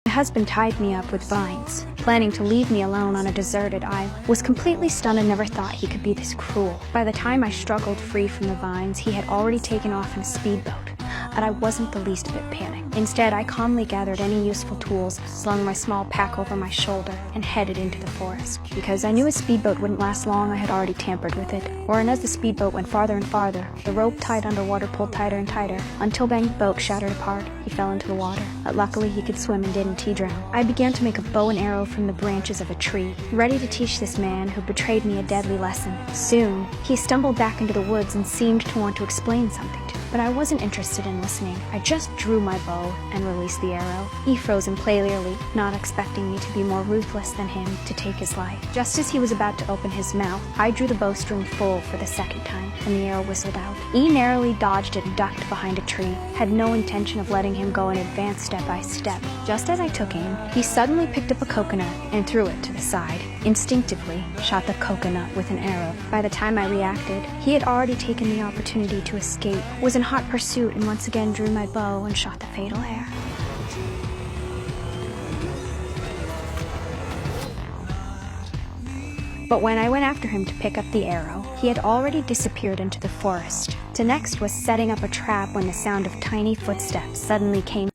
My husband tied me up with vines, planning to leave me alone on a deserted island. Was completely stunned and never thought he could be this cruel. By the time I struggled free from the vines, he had already taken off in a speedboat, and I wasn't the least bit panicked. Instead, I calmly gathered any useful tools, slung my small pack over my shoulder, and headed into the forest. Because I knew a speedboat wouldn't last long, I had already tampered with it. And as the speedboat went farther and farther, the rope tied underwater pulled tighter and tighter, until the boat shattered apart. He fell into the water, but luckily he could swim and didn't drown. I began to make a bow and arrow from the branches of a tree, ready to teach this man who betrayed me a deadly lesson. Soon, he stumbled back into the woods and seemed to want to explain something to me. But I wasn't interested in listening. I just drew my bow and released the arrow. He froze impatiently, not expecting me to be more ruthless than him to take his life. Just as he was about to open his mouth, I drew the bowstring full for the second time, and the arrow whistled out. E narrowly dodged and ducked behind a tree, had no intention of letting him go in advance step by step. Just as I took aim, he suddenly picked up a coconut and threw it to the side. Instinctively, shot the coconut with an arrow. By the time I reacted, he had already taken the opportunity to escape, was in hot pursuit, and once again drew my bow and shot the fatal arrow. But when I went after him to pick up the arrow, he had already disappeared into the forest. The next was setting up a trap when the sound of tiny footsteps suddenly came